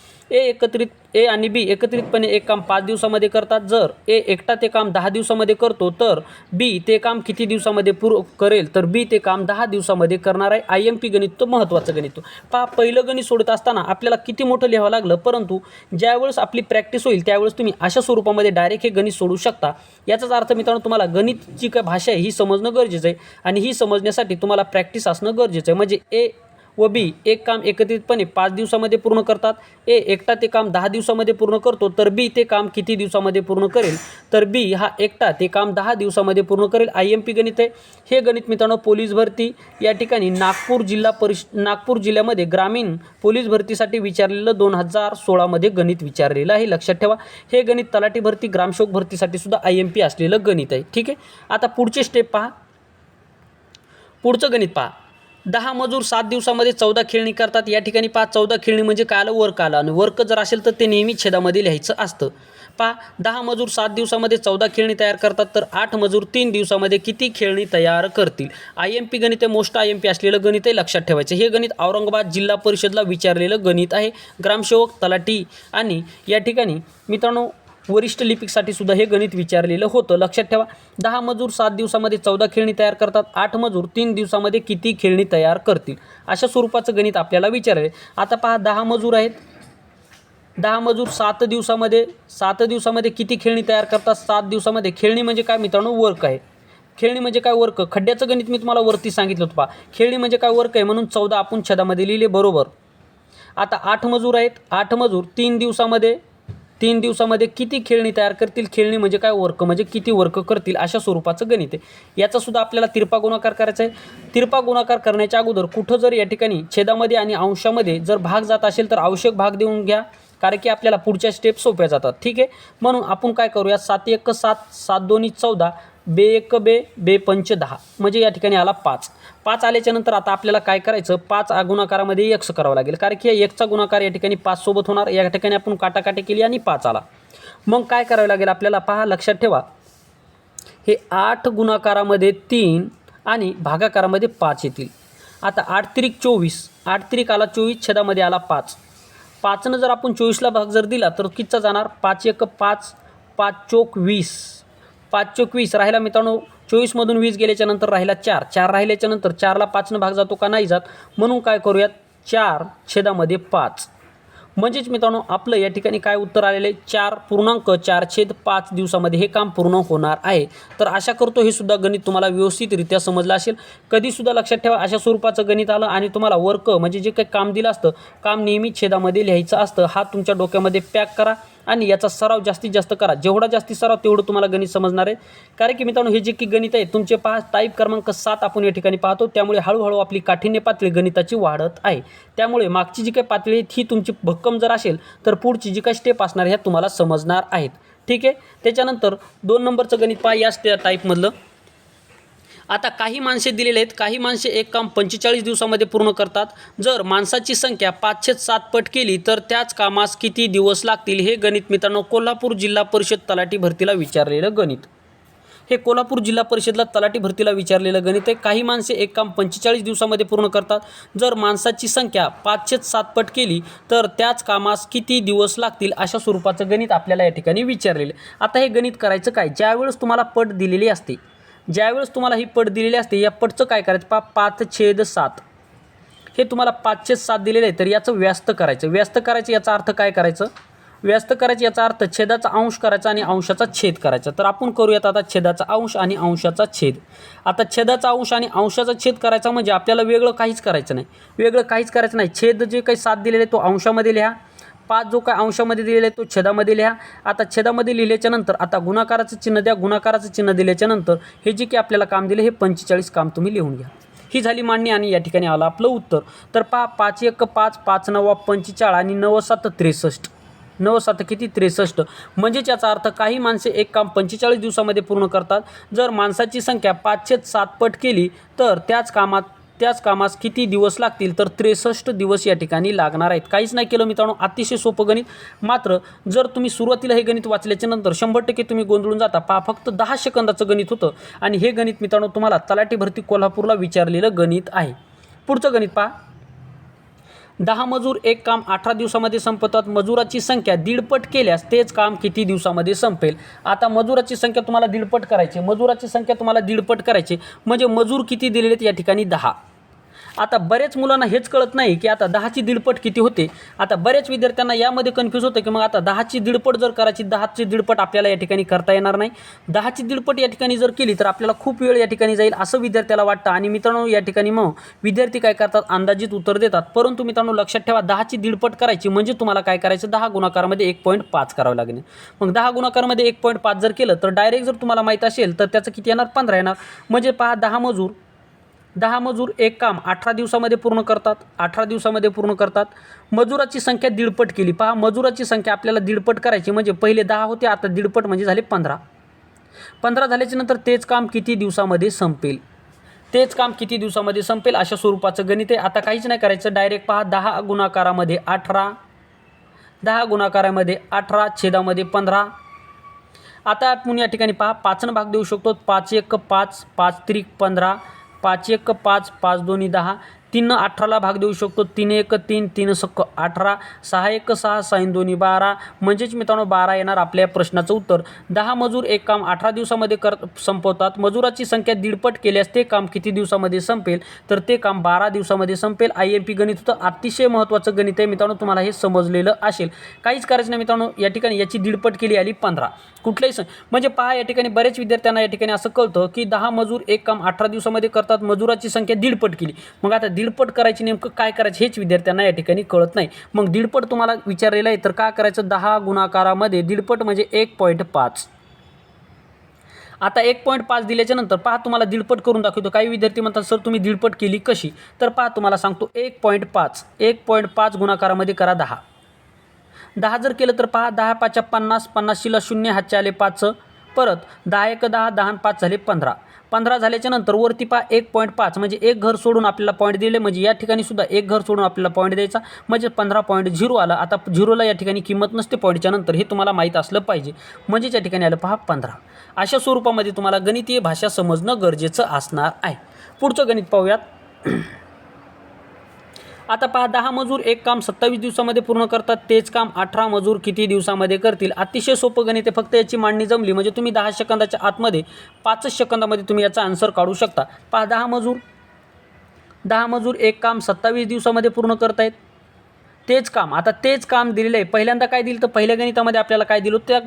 ए आणि बी एकत्रितपणे एक काम 5 दिवसामध्ये करतात. जर ए एकटा ते काम 10 दिवसामध्ये करतो तर बी ते काम किती दिवसामध्ये करेल, तर बी ते काम 10 दिवसामध्ये करणार आहे. IMP गणित तो महत्त्वाचं गणित. पहा पहिलं गणित सोडत असताना आपल्याला किती मोठं लिहावं लागलं, परंतु ज्यावेळेस आपली प्रॅक्टिस होईल त्यावेळेस तुम्ही अशा स्वरूपामध्ये डायरेक्ट हे गणित सोडू शकता. याचाच अर्थ मित्रांनो तुम्हाला गणितची काय भाषा आहे ही समजणं गरजेचं आहे आणि ही समजण्यासाठी तुम्हाला प्रॅक्टिस असणं गरजेचं आहे. म्हणजे ए व बी एक काम एकत्रितपणे 5 दिवसामध्ये पूर्ण करतात. ए एकटा ते काम 10 दिवसामध्ये पूर्ण करतो, तर बी ते काम किती दिवसामध्ये पूर्ण करेल, तर बी हा एकटा ते काम 10 दिवसामध्ये पूर्ण करेल. IMP गणित आहे हे गणित मित्रांनो. पोलीस भरती या ठिकाणी नागपूर जिल्ह्यामध्ये ग्रामीण पोलीस भरतीसाठी विचारलेलं 2016मध्ये गणित विचारलेलं आहे, लक्षात ठेवा. हे गणित तलाठी भरती ग्रामसेवक भरतीसाठी सुद्धा IMP असलेलं गणित आहे. ठीक आहे. आता पुढचे स्टेप पहा. पुढचं गणित पहा. 10 मजूर 7 दिवसामध्ये 14 खेळणी करतात. या ठिकाणी पहा 14 खेळणी म्हणजे काय आलं, वर्क आलं आणि वर्क जर असेल तर ते नेहमी छेदामध्ये लिहायचं असतं. पहा 10 मजूर 7 दिवसामध्ये 14 खेळणी तयार करतात, तर 8 मजूर 3 दिवसामध्ये किती खेळणी तयार करतील. IMP गणित आहे, मोस्ट IMP असलेलं गणित आहे, लक्षात ठेवायचं. हे गणित औरंगाबाद जिल्हा परिषदला विचारलेलं गणित आहे. ग्रामसेवक तलाठी आणि या ठिकाणी मित्रांनो वरिष्ठ लिपिकसाठी सुद्धा हे गणित विचारलेलं होतं, लक्षात ठेवा. 10 मजूर 7 दिवसामध्ये 14 खेळणी तयार करतात. 8 मजूर 3 दिवसामध्ये किती खेळणी तयार करतील, अशा स्वरूपाचं गणित आपल्याला विचारले. आता पहा 10 मजूर आहेत. 10 मजूर 7 दिवसामध्ये किती खेळणी तयार करतात. 7 दिवसामध्ये खेळणी म्हणजे काय मित्रांनो, वर्क आहे. खेळणी म्हणजे काय, वर्क. खड्ड्याचं गणित मी तुम्हाला वरती सांगितलं होतं. पहा खेळणी म्हणजे काय, वर्क आहे, म्हणून 14 आपण छेदामध्ये लिहिले, बरोबर. आता 8 मजूर आहेत. 8 मजूर 3 दिवसामध्ये किती खेळणी तयार करतील. खेळणी म्हणजे काय, वर्क म्हणजे किती वर्क करतील, अशा स्वरूपाचं गणित आहे. याचा सुद्धा आपल्याला तिरपा गुणाकार करायचा आहे. तिरपा गुणाकार करण्याच्या अगोदर कुठं जर या ठिकाणी छेदामध्ये आणि अंशामध्ये जर भाग जात असेल तर आवश्यक भाग देऊन घ्या, कारण की आपल्याला पुढच्या स्टेप सोप्या जातात. ठीक आहे. म्हणून आपण काय करूया, 7 1 7 7 2 14 बे 1 बे 5 10 म्हणजे या ठिकाणी आला 5. 5 आल्याच्या नंतर आता आपल्याला काय करायचं, 5 गुणाकारामध्ये x करावं लागेल, कारण की या 1चा गुणाकार या ठिकाणी 5 सोबत होणार. या ठिकाणी आपण काटाकाटी केली आणि 5 आला. मग काय करावं लागेल आपल्याला, पहा लक्षात ठेवा. हे 8 गुणाकारामध्ये 3 आणि भागाकारामध्ये 5 येतील. आता 8 त्रिक 24, 8 त्रिक आला 24, छेदामध्ये आला 5. 5नं जर आपण 24ला भाग जर दिला तर कितीचा जाणार, 5 1 5 5 चोक 20, 5 चोक 20 राहिला मित्रांनो. 24मधून 20 गेल्याच्या नंतर राहिला 4, 4 राहिल्याच्या नंतर 4ला 5नं भाग जातो का, नाही जात. म्हणून काय करूयात, 4 छेदामध्ये 5. म्हणजेच मित्रांनो आपलं या ठिकाणी काय उत्तर आलेलं आहे, 4.4/5 दिवसामध्ये हे काम पूर्ण होणार आहे. तर आशा करतो हे सुद्धा गणित तुम्हाला व्यवस्थितरित्या समजलं असेल. कधीसुद्धा लक्षात ठेवा, अशा स्वरूपाचं गणित आलं आणि तुम्हाला वर्क म्हणजे जे काही काम दिलं असतं, काम नेहमी छेदामध्ये लिहायचं असतं. हा तुमच्या डोक्यामध्ये पॅक करा आणि याचा सराव जास्तीत जास्त करा. जेवढा जास्ती सराव तेवढं तुम्हाला गणित समजणार आहे. कारण की मित्रांनो हे जे की गणित आहे तुमचे पहा टाईप क्रमांक 7 आपण या ठिकाणी पाहतो. त्यामुळे हळूहळू आपली काठिण्य पातळी गणिताची वाढत आहे. त्यामुळे मागची जी काही पातळी आहे ही तुमची भक्कम जर असेल तर पुढची जी काही स्टेप असणार ह्या तुम्हाला समजणार आहेत. ठीक आहे. त्याच्यानंतर 2 नंबरचं गणित पहा याच त्या टाईपमधलं. आता काही माणसे दिलेले आहेत. काही माणसे एक काम 45 दिवसामध्ये पूर्ण करतात. जर माणसाची संख्या 5/7 पट केली तर त्याच कामास किती दिवस लागतील. हे गणित मित्रांनो कोल्हापूर जिल्हा परिषद तलाठी भरतीला विचारलेलं गणित. हे कोल्हापूर जिल्हा परिषदला तलाठी भरतीला विचारलेलं गणित आहे. काही माणसे एक काम 45 दिवसामध्ये पूर्ण करतात. जर माणसाची संख्या 5/7 पट केली तर त्याच कामास किती दिवस लागतील. अशा स्वरूपाचं गणित आपल्याला या ठिकाणी विचारलेलं आहे. आता हे गणित करायचं काय. ज्यावेळेस तुम्हाला पट दिलेली असते, ज्यावेळेस तुम्हाला ही पट दिलेली असते या पटचं काय करायचं पहा 5/7 हे तुम्हाला 5/7 दिलेलं आहे. तर याचं व्यस्त करायचं. व्यस्त करायचं याचा अर्थ काय करायचं. व्यस्त करायचं याचा अर्थ छेदाचा अंश करायचा आणि अंशाचा छेद करायचा. तर आपण करूयात आता छेदाचा अंश आणि अंशाचा छेद. आता छेदाचा अंश आणि अंशाचा छेद करायचा म्हणजे आपल्याला वेगळं काहीच करायचं नाही. वेगळं काहीच करायचं नाही. छेद जे काही 7 दिलेले आहे तो अंशामध्ये लिहा. 5 जो काय अंशामध्ये दिलेला आहे तो छेदामध्ये लिहा. आता छेदामध्ये लिहिल्याच्या नंतर आता गुणाकाराचं चिन्ह द्या. गुणाकाराचं चिन्ह दिल्याच्या नंतर हे जे की आपल्याला काम दिले हे 45 काम तुम्ही लिहून घ्या. ही झाली मांडणी आणि या ठिकाणी आलं आपलं उत्तर. तर पहा 5×1 5, 5×9 45 आणि 9×7 63. 9×7 किती 63. म्हणजेच याचा अर्थ काही माणसे एक काम 45 दिवसामध्ये पूर्ण करतात. जर माणसाची संख्या 5/7 पट केली तर त्याच कामास किती दिवस लागतील. तर 63 दिवस या ठिकाणी लागणार आहेत. काहीच नाही केलं मित्रांनो. अतिशय सोपं गणित. मात्र जर तुम्ही सुरुवातीला हे गणित वाचल्याच्या नंतर 100% तुम्ही गोंधळून जाता. पहा फक्त 10 सेकंदाचं गणित होतं आणि हे गणित मित्रांनो तुम्हाला तलाठी भरती कोल्हापूरला विचारलेलं गणित आहे. पुढचं गणित पहा. 10 मजूर एक काम 18 दिवसामध्ये संपवतात. मजुराची संख्या 1.5 पट केल्यास तेच काम किती दिवसामध्ये संपेल. आता मजुराची संख्या तुम्हाला 1.5 पट करायची. मजुराची संख्या तुम्हाला 1.5 पट करायची म्हणजे मजूर किती दिलेले आहेत या ठिकाणी 10. आता बऱ्याच मुलांना हेच कळत नाही की आता 10ची 1.5 पट किती होते. आता बऱ्याच विद्यार्थ्यांना यामध्ये कन्फ्यूज होतं की मग आता 10ची 1.5 पट जर करायची 10ची 1.5 पट आपल्याला या ठिकाणी करता येणार नाही. 10ची 1.5 पट या ठिकाणी जर केली तर आपल्याला खूप वेळ या ठिकाणी जाईल असं विद्यार्थ्याला वाटतं. आणि मित्रांनो या ठिकाणी मग विद्यार्थी काय करतात अंदाजित उत्तर देतात. परंतु मित्रांनो लक्षात ठेवा 10ची 1.5 पट करायची म्हणजे तुम्हाला काय करायचं 10 गुणाकारामध्ये 1.5 करावं लागेल. मग 10 गुणाकारामध्ये 1.5 जर केलं तर डायरेक्ट जर तुम्हाला माहीत असेल तर त्याचं किती येणार 15 येणार. म्हणजे पहा 10 मजूर एक काम 18 दिवसामध्ये पूर्ण करतात. 18 दिवसामध्ये पूर्ण करतात. मजुराची संख्या 1.5 पट केली. पहा मजुराची संख्या आपल्याला 1.5 पट करायची म्हणजे पहिले 10 होते आता 1.5 पट म्हणजे झाले 15. 15 झाल्याच्या नंतर तेच काम किती दिवसामध्ये संपेल. तेच काम किती दिवसामध्ये संपेल अशा स्वरूपाचं गणित आहे. आता काहीच नाही करायचं. डायरेक्ट पहा 10 गुणाकारामध्ये 18, 10 गुणाकारामध्ये 18 छेदामध्ये 15. आता आपण या ठिकाणी पहा 5 भाग देऊ शकतो. 5×1 5, 5×3 15, 5×1 5, 5×2 10, 3 18ला भाग देऊ शकतो. 3×1 3, 3×6 18, 6×1 6, 6×2 12. म्हणजेच मित्रांनो 12 येणार आपल्या प्रश्नाचं उत्तर. 10 मजूर एक काम 18 दिवसामध्ये संपवतात. मजुराची संख्या 1.5 पट केल्यास ते काम किती दिवसामध्ये संपेल. तर ते काम 12 दिवसामध्ये संपेल. IMP गणित होतं. अतिशय महत्त्वाचं गणित आहे मित्रांनो. तुम्हाला हे समजलेलं असेल. काहीच करायचं नाही मित्रांनो. या ठिकाणी याची 1.5 पट केली आली 15. कुठल्याही म्हणजे पहा या ठिकाणी बरेच विद्यार्थ्यांना या ठिकाणी असं कळतं की 10 मजूर एक काम 18 दिवसामध्ये करतात. मजुराची संख्या 1.5 पट केली. मग आता 1.5 पट करायची नेमकं काय करायचं हेच विद्यार्थ्यांना या ठिकाणी कळत नाही. मग 1.5 पट तुम्हाला विचारलेलं आहे तर काय करायचं 10 गुणाकारामध्ये 1.5 पट म्हणजे 1.5. आता 1.5 दिल्याच्या नंतर पहा तुम्हाला 1.5 पट करून दाखवतो. काही विद्यार्थी म्हणतात सर तुम्ही 1.5 पट केली कशी. तर पहा तुम्हाला सांगतो 1.5 गुणाकारामध्ये करा 10. 10 जर केलं तर पहा 10 5 50, 50शीला 0 हातचे आले 5. परत 10×1 10, 10×5 झाले 15. 15 झाल्याच्या नंतर वरती पहा 1.5 म्हणजे एक घर सोडून आपल्याला पॉईंट दिले. म्हणजे या ठिकाणी सुद्धा एक घर सोडून आपल्याला पॉईंट द्यायचा म्हणजे 15.0 आला. आता 0ला या ठिकाणी किंमत नसते पॉईंटच्या नंतर. हे तुम्हाला माहीत असलं पाहिजे. म्हणजेच या ठिकाणी आलं पहा 15. अशा स्वरूपामध्ये तुम्हाला गणितीय भाषा समजणं गरजेचं असणार आहे. पुढचं गणित पाहूयात. आता पहा 10 मजूर एक काम 27 दिवसामध्ये पूर्ण करतात. तेच काम 18 मजूर किती दिवसामध्ये करतील. अतिशय सोपं गणित आहे. फक्त याची मांडणी जमली म्हणजे तुम्ही 10 सेकंदाच्या आतमध्ये 5 सेकंदामध्ये तुम्ही याचा आन्सर काढू शकता. पहा 10 मजूर एक काम 27 दिवसामध्ये पूर्ण करतायत. तेच काम आता तेच काम दिलेलं आहे. पहिल्यांदा काय दिलं तर पहिल्या गणितामध्ये आपल्याला काय दिलं त्या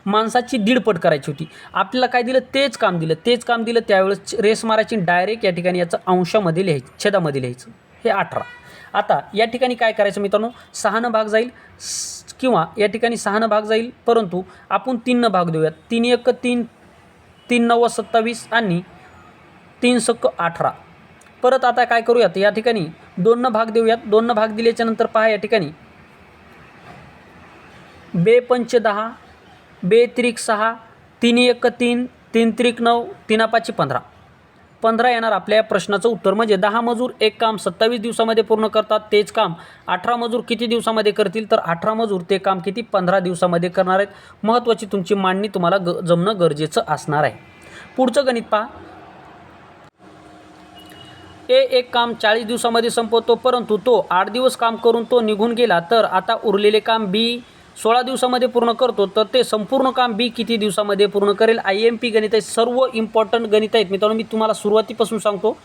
माणसाची 1.5 पट करायची होती. आपल्याला काय दिलं तेच काम दिलं. त्यावेळेस रेस मारायची डायरेक्ट या ठिकाणी याचं अंशामध्ये लिहायचं छेदामध्ये लिहायचं. हे 18. आता या ठिकाणी काय करायचं मित्रांनो 6 भाग जाईल. किंवा या ठिकाणी 6 भाग जाईल, परंतु आपण 3 भाग देऊयात. 3 1 3, 3 9 27 आणि 3 6 18. परत आता काय करूयात, या ठिकाणी 2 भाग देऊयात. 2 भाग दिल्याच्या नंतर पहा या ठिकाणी 2 पंच 10, 2 त्रिक 6, 3 1 3, 3 त्रिक 9, 3 5 15. 15 येणार आपल्या या प्रश्नाचं उत्तर. म्हणजे 10 मजूर एक काम 27 दिवसामध्ये पूर्ण करतात, तेच काम 18 मजूर किती दिवसामध्ये करतील, तर 18 मजूर ते काम किती 15 दिवसामध्ये करणार आहेत. महत्त्वाची तुमची मांडणी तुम्हाला जमणं गरजेचं असणार आहे. पुढचं गणित पहा. एक काम 40 दिवसामध्ये संपवतो, परंतु तो 8 दिवस काम करून तो निघून गेला, तर आता उरलेले काम बी 16 दिवसामध्ये पूर्ण करतो, तर ते संपूर्ण काम बी किती दिवसामध्ये पूर्ण करेल. IMP गणित आहे, सर्व इम्पॉर्टंट गणित आहेत मित्रांनो. मी तुम्हाला सुरुवातीपासून सांगतो,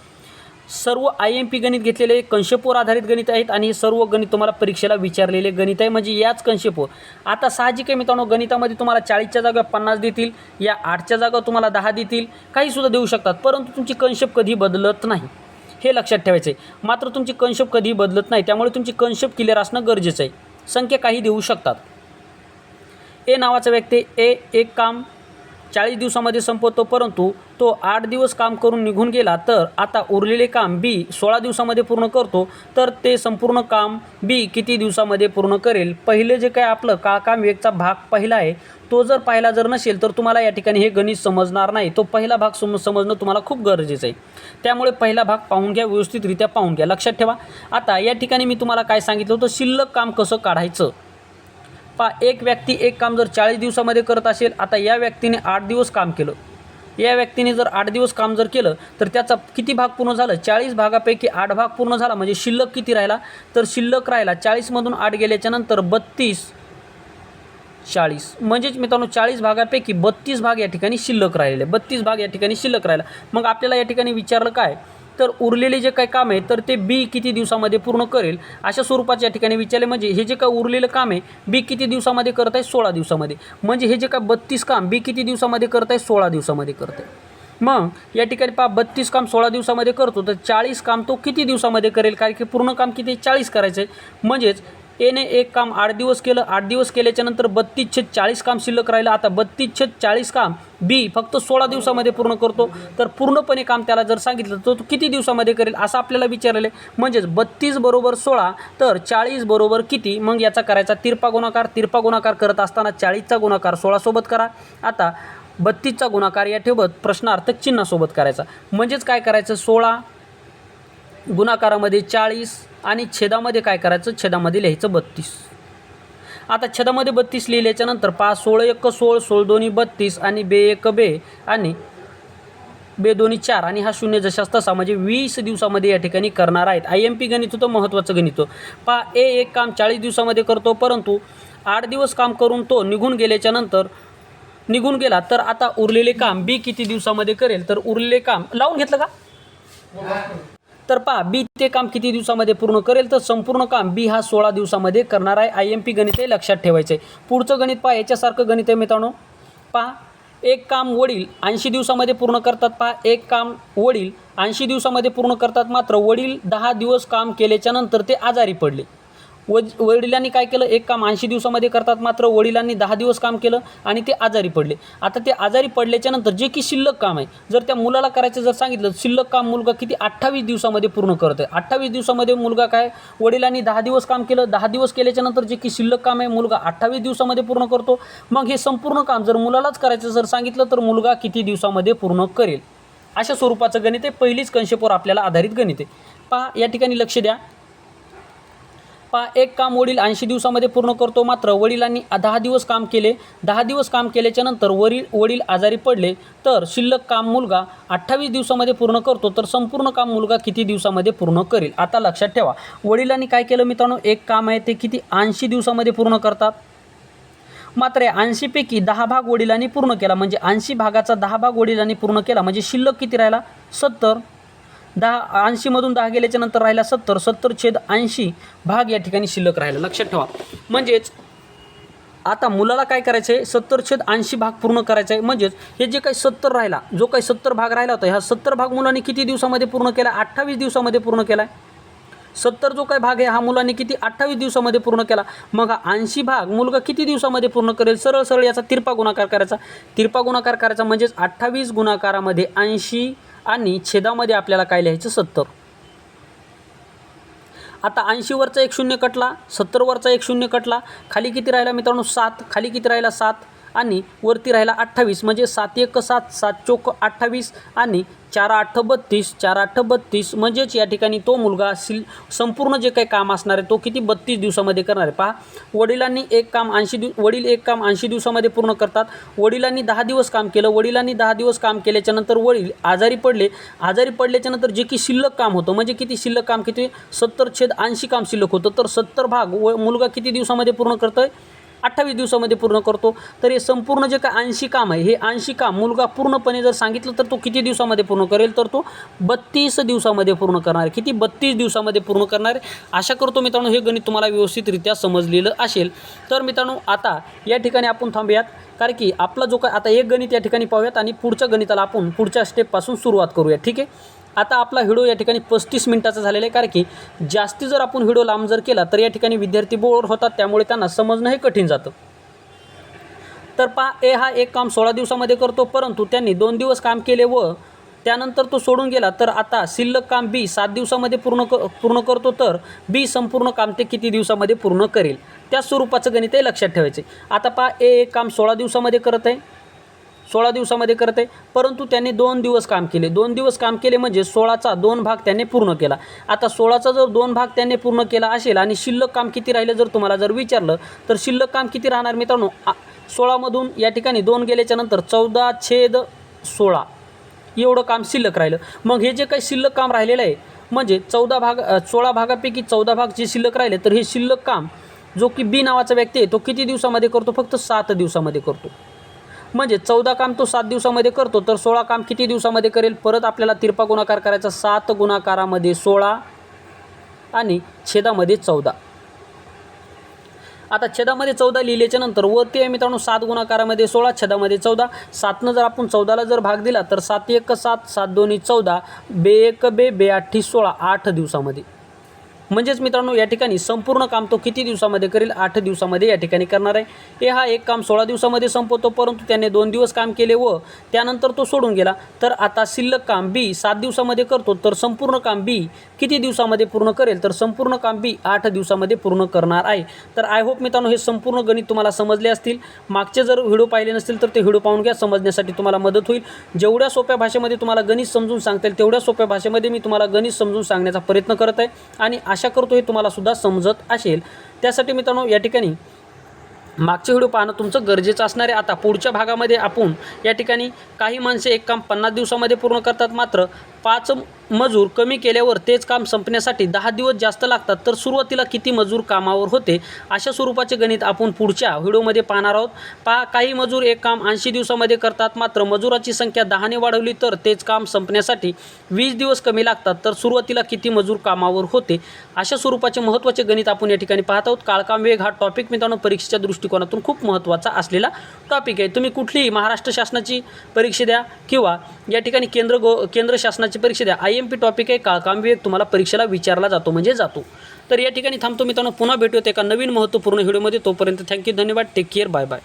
सर्व IMP गणित घेतलेले कन्सेप्टवर आधारित गणित आहेत आणि हे सर्व गणित तुम्हाला परीक्षेला विचारलेले गणित आहे, म्हणजे याच कन्सेप्टवर. आता साहजिक आहे मित्रांनो, गणितामध्ये तुम्हाला 40च्या जागा 50 देतील, या 8च्या जागा तुम्हाला 10 देतील, काहीसुद्धा देऊ शकतात, परंतु तुमची कन्सेप्ट कधी बदलत नाही, हे लक्षात ठेवायचं आहे. मात्र तुमची कन्सेप्ट कधी बदलत नाही, त्यामुळे तुमची कन्सेप्ट क्लिअर असणं गरजेचं आहे. संख्या काही देऊ शकतात. ए नावाचा व्यक्ती एक काम 40 दिवसामध्ये संपवतो, परंतु तो 8 दिवस काम करून निघून गेला, तर आता उरलेले काम बी 16 दिवसामध्ये पूर्ण करतो, तर ते संपूर्ण काम बी किती दिवसामध्ये पूर्ण करेल. पहिले जे काय आपलं काम वेगचा भाग पहिला आहे, तो जर पाहिला जर नसेल तर तुम्हाला या ठिकाणी हे गणित समजणार नाही. तो पहिला भाग समजणं तुम्हाला खूप गरजेचं आहे. त्यामुळे पहिला भाग पाहून घ्या, व्यवस्थितरित्या पाहून घ्या, लक्षात ठेवा. आता या ठिकाणी मी तुम्हाला काय सांगितलं होतं, शिल्लक काम कसं काढायचं. एक व्यक्ती एक काम जर 40 दिवसामध्ये करत असेल, आता या व्यक्तीने 8 दिवस काम केलं, या व्यक्तीने जर 8 दिवस काम जर केलं, तर त्याचा किती भाग पूर्ण झालं, 40 भागापैकी 8 भाग पूर्ण झाला, म्हणजे शिल्लक किती राहिला, तर शिल्लक राहिला 40मधून 8 गेल्याच्या नंतर 32 40, म्हणजेच मित्रांनो 40 भागापैकी 32 भाग या ठिकाणी शिल्लक राहिलेले, 32 भाग या ठिकाणी शिल्लक राहिला. मग आपल्याला या ठिकाणी विचारलं काय, तर उरलेले जे काही काम आहे तर ते बी किती दिवसामध्ये पूर्ण करेल, अशा स्वरूपाचे या ठिकाणी विचारले. म्हणजे हे जे काय उरलेलं काम आहे बी किती दिवसामध्ये करत आहे, 16 दिवसामध्ये. म्हणजे हे जे काय 32 काम बी किती दिवसामध्ये करत आहे, 16 दिवसामध्ये करत आहे. मग या ठिकाणी 32 काम 16 दिवसामध्ये करतो, तर 40 काम तो किती दिवसामध्ये करेल, कारण की पूर्ण काम किती 40 करायचं आहे. म्हणजेच एने एक काम 8 दिवस केलं, 8 दिवस केल्याच्या नंतर 32/40 काम शिल्लक राहिलं. आता 32/40 काम बी फक्त 16 दिवसामध्ये पूर्ण करतो, तर पूर्णपणे काम त्याला जर सांगितलं तर तो किती दिवसामध्ये करेल असं आपल्याला विचारलेलं आहे. म्हणजेच 32 बरोबर 16, तर 40 बरोबर किती, मग याचा करायचा तिरपा गुणाकार. तिरपा गुणाकार करत असताना 40चा गुणाकार 16 सोबत करा. आता 32चा गुणाकार या ठेवत प्रश्नार्थक चिन्हासोबत करायचा. म्हणजेच काय करायचं, 16 गुणाकारामध्ये 40 आणि छेदामध्ये काय करायचं, छेदामध्ये लिहायचं 32. आता छेदामध्ये 32 लिहिल्याच्या नंतर 16 1 16, 16 2 32 आणि 2 1 2 आणि 2 2 4 आणि हा शून्य जशास तसा, म्हणजे 20 दिवसामध्ये या ठिकाणी करणार आहेत. IMP गणित होतं, महत्त्वाचं गणित होतं. एक काम 40 दिवसामध्ये करतो, परंतु 8 दिवस काम करून तो निघून गेला, तर आता उरलेले काम बी किती दिवसामध्ये करेल, तर उरलेले काम लावून घेतलं का, तर बी ते काम किती दिवसामध्ये पूर्ण करेल, तर संपूर्ण काम बी हा 16 दिवसामध्ये करणार आहे. IMP गणित हे लक्षात ठेवायचं आहे. पुढचं गणित याच्यासारखं गणित आहे मित्रांनो. एक काम वडील 80 दिवसामध्ये पूर्ण करतात. एक काम वडील 80 दिवसामध्ये पूर्ण करतात, मात्र वडील 10 दिवस काम केल्याच्या नंतर ते आजारी पडले. वडिलांनी काय केलं, एक काम 80 दिवसामध्ये करतात, मात्र वडिलांनी 10 दिवस काम केलं आणि ते आजारी पडले. आता ते आजारी पडल्याच्या नंतर जे की शिल्लक काम आहे, जर त्या मुलाला करायचं जर सांगितलं, शिल्लक काम मुलगा किती 28 दिवसामध्ये पूर्ण करत आहे. 28 दिवसामध्ये मुलगा काय, वडिलांनी 10 दिवस काम केलं, 10 दिवस केल्याच्या नंतर जे की शिल्लक काम आहे मुलगा 28 दिवसामध्ये पूर्ण करतो. मग हे संपूर्ण काम जर मुलालाच करायचं जर सांगितलं, तर मुलगा किती दिवसामध्ये पूर्ण करेल, अशा स्वरूपाचं गणित आहे. पहिलीच कन्सेप्टवर आपल्याला आधारित गणित आहे. या ठिकाणी लक्ष द्या. एक काम वडील 80 दिवसामध्ये पूर्ण करतो, मात्र वडिलांनी 10 दिवस काम केले. 10 दिवस काम केल्याच्या नंतर वडील आजारी पडले, तर शिल्लक काम मुलगा 28 दिवसामध्ये पूर्ण करतो, तर संपूर्ण काम मुलगा किती दिवसामध्ये पूर्ण करेल. आता लक्षात ठेवा, वडिलांनी काय केलं मित्रांनो, एक काम आहे ते किती 80 दिवसामध्ये पूर्ण करतात, मात्र 80 पैकी 10 भाग वडिलांनी पूर्ण केला. म्हणजे 80 भागाचा 10 भाग वडिलांनी पूर्ण केला, म्हणजे शिल्लक किती राहिला 70. 80मधून 10 गेल्याच्या नंतर राहिला 70. 70/80 भाग या ठिकाणी शिल्लक राहिला, लक्षात ठेवा. म्हणजेच आता मुलाला काय करायचं आहे, 70/80 भाग पूर्ण करायचा आहे. म्हणजेच हे जे काही 70 राहिला, जो काही 70 भाग राहिला होता, ह्या 70 भाग मुलांनी किती दिवसामध्ये पूर्ण केला, 28 दिवसामध्ये पूर्ण केला आहे. 70 जो काही भाग आहे हा मुलांनी किती 28 दिवसामध्ये पूर्ण केला. मग हा 80 भाग मुलगा किती दिवसामध्ये पूर्ण करेल? सरळ सरळ याचा तिरपा गुणाकार करायचा. तिरपा गुणाकार करायचा म्हणजेच 28 गुणाकारामध्ये 80 आणि छेदामध्ये आपल्याला काय लिहायचं? 70. आता 80 वरचा एक शून्य कटला, 70 वरचा एक शून्य कटला, खाली किती राहिला मित्रांनो? 7. खाली किती राहिला? 7 आणि वरती राहिला 28. म्हणजे 7 1 7, 7 चोक 28 आणि 4 8 32, 4 8 32. म्हणजेच या ठिकाणी तो मुलगा संपूर्ण जे काही काम असणार आहे तो किती 32 दिवसामध्ये करणार आहे. पहा, वडिल एक काम 80 दिवसामध्ये पूर्ण करतात. वडिलांनी 10 दिवस काम केलं. वडिलांनी 10 दिवस काम केल्याच्यानंतर वडील आजारी पडले. आजारी पडल्याच्यानंतर जे की शिल्लक काम होतं, म्हणजे किती शिल्लक काम? किती? 70/80 काम शिल्लक होतं. तर 70 भाग मुलगा किती दिवसामध्ये पूर्ण करतोय? 28 दिवसामध्ये पूर्ण करतो. तर हे संपूर्ण जे काय 80 काम आहे, हे 80 काम मुलगा पूर्णपणे जर सांगितलं तर तो किती दिवसामध्ये पूर्ण करेल? तर तो 32 दिवसामध्ये पूर्ण करणार आहे. किती? 32 दिवसामध्ये पूर्ण करणार आहे. आशा करतो मित्रांनो हे गणित तुम्हाला व्यवस्थितरित्या समजलेलं असेल. तर मित्रांनो आता या ठिकाणी आपण थांबूयात, कारण की आपला जो काय आता एक गणित या ठिकाणी पाहूयात आणि पुढच्या गणिताला आपण पुढच्या स्टेपपासून सुरुवात करूया. ठीक आहे. आता आपला व्हिडिओ या ठिकाणी 35 मिनिटाचा झालेला आहे, कारण की जास्ती जर आपण व्हिडिओ लांब जर केला तर या ठिकाणी विद्यार्थी बोर होतात, त्यामुळे त्यांना समजणं हे कठीण जातं. तर पहा, ए हा एक काम 16 दिवसामध्ये करतो, परंतु त्यांनी 2 दिवस काम केले व त्यानंतर तो सोडून गेला. तर आता शिल्लक काम बी 7 दिवसामध्ये पूर्ण करतो. तर बी संपूर्ण काम ते किती दिवसामध्ये पूर्ण करेल? त्या स्वरूपाचं गणित हे लक्षात ठेवायचे. आता पहा, ए एक काम 16 दिवसामध्ये करत आहे, 16 दिवसामध्ये करत आहे, परंतु त्यांनी 2 दिवस काम केले. 2 दिवस काम केले म्हणजे 16चा 2 भाग त्यांनी पूर्ण केला. आता 16चा जर 2 भाग त्यांनी पूर्ण केला असेल आणि शिल्लक काम किती राहिलं जर तुम्हाला जर विचारलं तर शिल्लक काम किती राहणार मित्रांनो? 16मधून या ठिकाणी 2 गेल्याच्या नंतर 14/16 एवढं काम शिल्लक राहिलं. मग हे जे काही शिल्लक काम राहिलेलं आहे म्हणजे 16 भागापैकी 14 भाग जे शिल्लक राहिले, तर हे शिल्लक काम जो की बी नावाचा व्यक्ती आहे तो किती दिवसामध्ये करतो? फक्त 7 दिवसामध्ये करतो. म्हणजे 14 काम तो 7 दिवसामध्ये करतो, तर 16 काम किती दिवसामध्ये करेल? परत आपल्याला तिरपा गुणाकार करायचा. 7 गुणाकारामध्ये 16 आणि छेदामध्ये 14. आता छेदामध्ये 14 लिहिल्याच्या नंतर वरती आहे मित्रांनो 7 गुणाकारामध्ये 16, छेदामध्ये 14. 7नं जर आपण 14ला जर भाग दिला तर 7 1 7, 7 2 14, बे 1 बे, बे 8 16, 8 दिवसामध्ये. म्हणजेच मित्रांनो या ठिकाणी संपूर्ण काम तो किती दिवसामध्ये करेल? 8 दिवसामध्ये या ठिकाणी करणार आहे. हे हा एक काम 16 दिवसामध्ये संपवतो, परंतु त्याने 2 दिवस काम केले व त्यानंतर तो सोडून गेला. तर आता शिल्लक काम बी 7 दिवसामध्ये करतो, तर संपूर्ण काम बी किती दिवसामध्ये पूर्ण करेल? तर संपूर्ण काम बी 8 दिवसामध्ये पूर्ण करणार आहे. तर आय होप मित्रांनो हे संपूर्ण गणित तुम्हाला समजले असतील. मागचे जर व्हिडिओ पाहिले नसतील तर ते व्हिडिओ पाहून घ्या, समजण्यासाठी तुम्हाला मदत होईल. जेवढ्या सोप्या भाषेमध्ये तुम्हाला गणित समजून सांगता येईल तेवढ्या सोप्या भाषेमध्ये मी तुम्हाला गणित समजून सांगण्याचा प्रयत्न करत आहे आणि आशा करतो हे तुम्हाला सुद्धा समजत असेल. त्यासाठी मित्रांनो या ठिकाणी मागचे व्हिडिओ पाहणं तुमचं गरजेचं असणार आहे. आता पुढच्या भागामध्ये आपण या ठिकाणी काही माणसे एक काम 50 दिवसामध्ये पूर्ण करतात, मात्र 5 मजूर कमी केल्यावर तेच काम संपण्यासाठी 10 दिवस जास्त लागतात. तर सुरुवातीला किती मजूर कामावर होते? अशा स्वरूपाचे गणित आपण पुढच्या व्हिडिओमध्ये पाहणार आहोत. पहा, काही मजूर एक काम 80 दिवसामध्ये करतात, मात्र मजुराची संख्या 10ने वाढवली तर तेच काम संपण्यासाठी 20 दिवस कमी लागतात. तर सुरुवातीला किती मजूर कामावर होते? अशा स्वरूपाचे महत्त्वाचे गणित आपण या ठिकाणी पाहत आहोत. काळकाम वेग हा टॉपिक मित्रांनो परीक्षेच्या दृष्टिकोनातून खूप महत्त्वाचा असलेला टॉपिक आहे. तुम्ही कुठलीही महाराष्ट्र शासनाची परीक्षा द्या किंवा या ठिकाणी केंद्र शासनाची परीक्षा द्या, IMP टॉपिक आहे. काळकाम वेग तुम्हाला परीक्षेला विचारला जातो म्हणजे जातो. तर या ठिकाणी थांबतो मित्रांनो, पुन्हा भेटूयात एका नवीन महत्त्वपूर्ण व्हिडिओमध्ये. तोपर्यंत थँक्यू, धन्यवाद, टेक केअर, बाय बाय.